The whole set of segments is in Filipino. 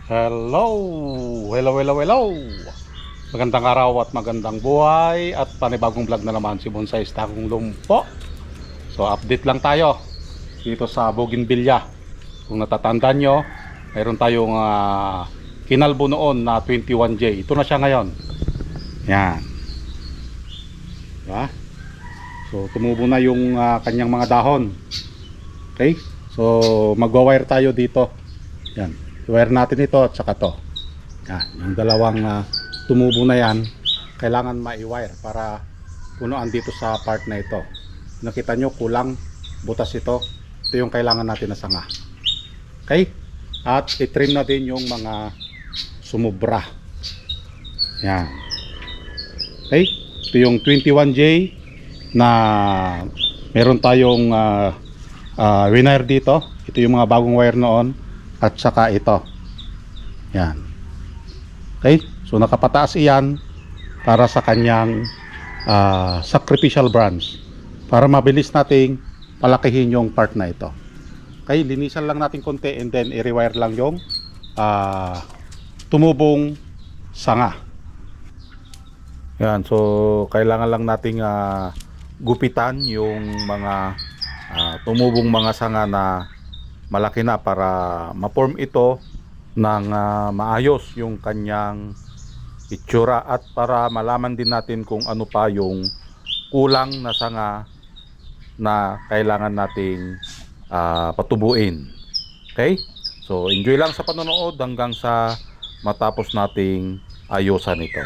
Hello! Hello, hello, hello! Magandang araw at magandang buhay at panibagong vlog na naman si Bonsai Takong Lumpo. So update lang tayo dito sa Bougainvillea. Kung natatandaan nyo, mayroon tayong kinalbo noon na 21J. Ito na siya ngayon. Yan. Diba? So tumubo na yung kanyang mga dahon. Okay? So magwa-wire tayo dito. Yan. I-wire natin ito at saka to. Yan. Yung dalawang tumubo na yan, kailangan ma-wire para punuan dito sa part na ito. Nakita nyo, kulang, butas ito. Ito yung kailangan natin na sanga. Okay? At i-trim na din yung mga sumubra. Yan. Okay? Ito yung 21J na meron tayong wire dito. Ito yung mga bagong wire noon. At saka ito. Yan. Okay? So nakapataas iyan para sa kanyang sacrificial branch. Para mabilis nating palakihin yung part na ito. Okay? Linisan lang natin konti and then i-rewire lang yung tumubong sanga. Yan. So kailangan lang nating gupitan yung mga tumubong mga sanga na malaki na para ma-form ito ng maayos yung kanyang itsura at para malaman din natin kung ano pa yung kulang na sanga na kailangan nating patubuin. Okay? So enjoy lang sa panonood hanggang sa matapos nating ayusan ito.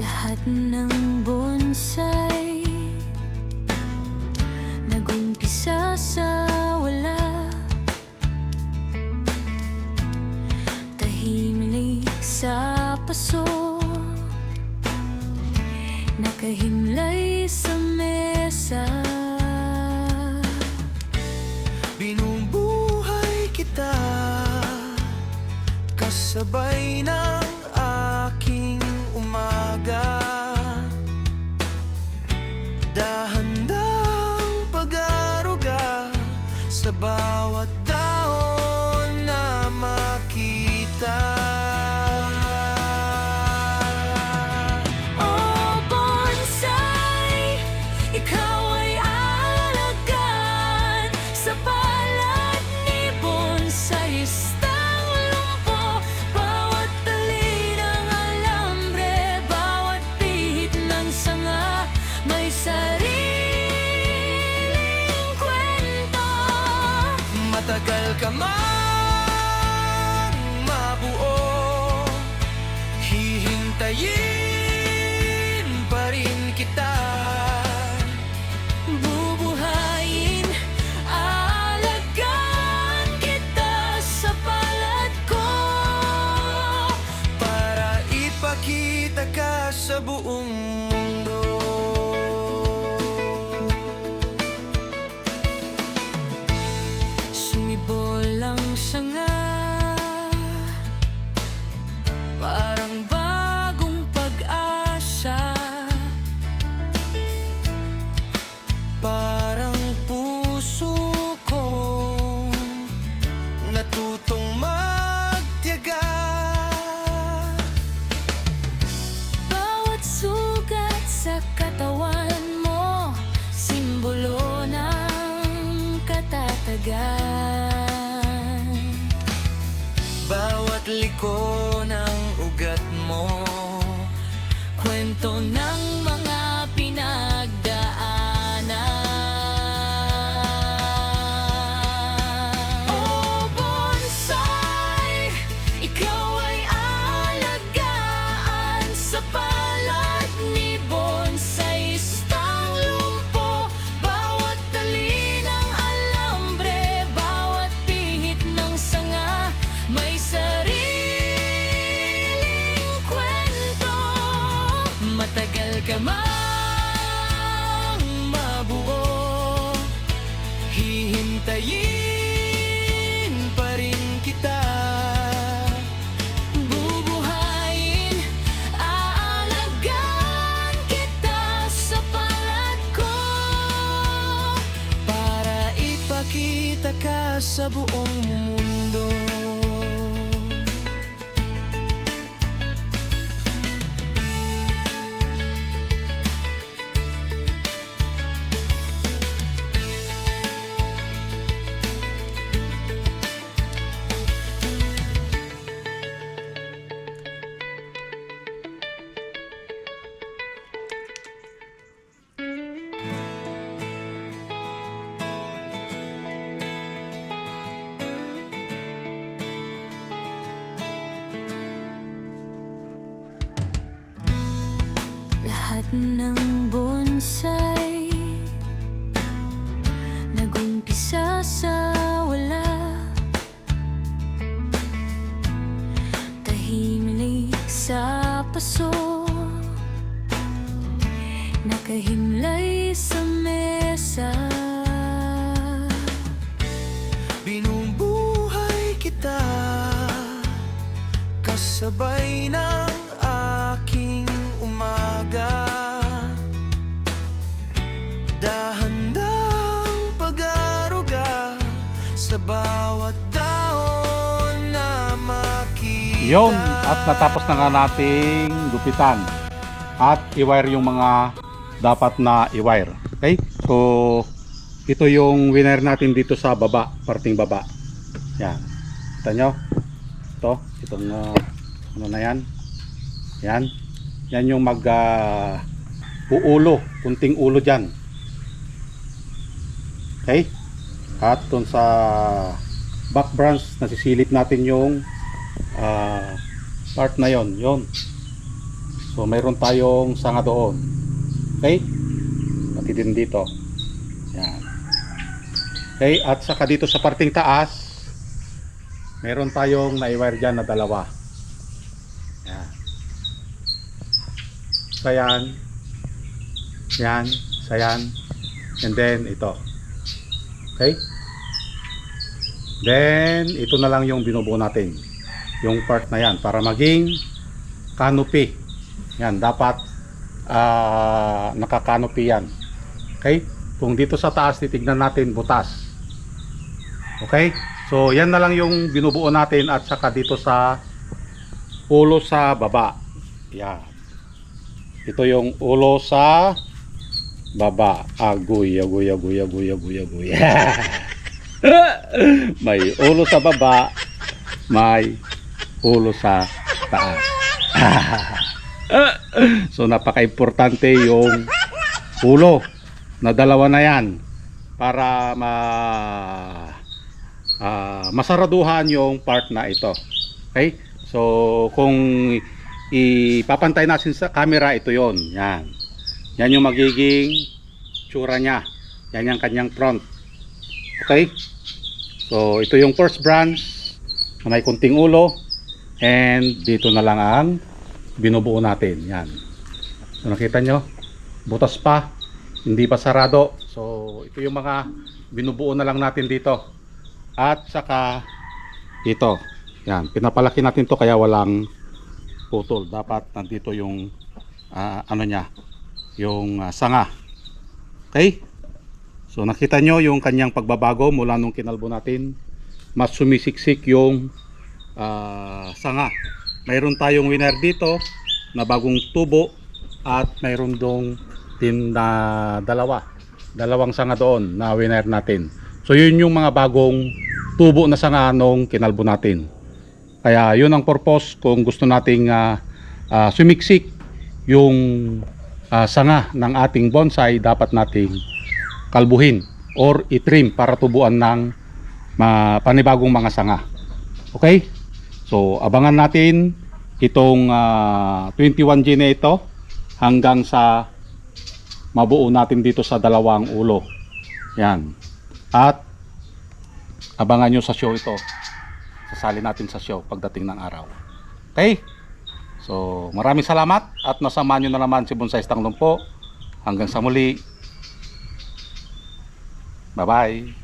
Lahat ng bonsai nag-umpisa sa wala. Tahimik sa paso, nakahimlay sa mesa. Binubuhay kita kasabay ng aking umaga. Dahan-dahang pag-aruga sa bawat taon na makita. Oh bonsai, ikaw ay alagaan sa palad ni Bonsai Takong Lumpo. Bawat tali ng alambre, bawat pihit ng sanga, may sariling kwento. Matagal ka mang mabuo, hihintayin pa rin kita. Bubuhayin, aalagaan kita sa palad ko. Para ipakita ka sa buong mundo. Sumibol ang sanga, parang bagong pag-asa. Parang puso kong natutong magtiyaga. Bawat sugat sa katawan mo, simbolo ng katatagan. Bawat liko ng ugat mo, Kwento ng mga pinagdaanan. Oh bonsai, ikaw ay alagaan sa palad ni Bonsai Takong Lumpo. Bawat tali ng alambre, bawat pihit ng sanga, may sariling kwento. Matagal ka mang mabuo, hihintayin pa rin kita. bubuhayin, makita ka sa buong mundo. Lahat ng bonsai nagumpisa sa wala, tahimlik sa paso, nakahimlay sa mesa. Binubuhay kita kasabay ng aking umaga. Dahan-dahang pag-aruga sa bawat dahon na makita. Yun, at natapos na nga nating gupitan at i-wire yung mga dapat na i-wire. Okay? So, ito yung winner natin dito sa baba, parting baba. Yan. Kita nyo? Ito, itong ano na yan. Yan. Yan yung uulo, kunting ulo dyan. Okay? At dun sa back branch, nasisilip natin yung part na yon. So mayroon tayong sanga doon. Okay? Pati din dito. Yan. Okay? At saka dito sa parting taas, meron tayong na-wire dyan na dalawa. Yan. Sayan. Yan. Sayan. And then ito. Okay? Then ito na lang yung binubuo natin. Yung part na yan para maging canopy. Yan, dapat naka-canopy yan. Okay? Kung dito sa taas titignan natin butas. Okay? So yan na lang yung binubuo natin at saka dito sa ulo sa baba. Yan. Ito yung ulo sa baba. Agoy. May ulo sa baba, may ulo sa taas. So napaka-importante yung ulo na dalawa na yan para masaraduhan yung part na ito. Okay? So kung ipapantay natin sa camera, ito yon. Yan. Yan yung magiging tsura niya. Yan yung kanyang front. Okay? So ito yung first branch na may kunting ulo, and dito na lang ang binubuo natin. Yan. So nakita nyo, butas pa, hindi pa sarado. So ito yung mga binubuo na lang natin dito. At saka ito. Yan, pinapalaki natin to kaya walang putol. Dapat nandito yung ano niya, yung sanga. Okay? So nakita nyo yung kanyang pagbabago mula nung kinalbo natin. Mas sumisiksik yung sanga. Mayroon tayong winner dito na bagong tubo at mayroon dong din na dalawang sanga doon na winner natin. So yun yung mga bagong tubo na sanga nung kinalbo natin. Kaya yun ang purpose kung gusto nating sumiksik yung sanga ng ating bonsai, dapat nating kalbuhin or itrim para tubuan ng panibagong mga sanga. Okay? So abangan natin itong 21G na ito hanggang sa mabuo natin dito sa dalawang ulo. Yan. At abangan nyo sa show ito. Sasali natin sa show pagdating ng araw. Okay? So maraming salamat at nasamahan nyo na naman si Bonsai Tanglong po. Hanggang sa muli. Bye bye.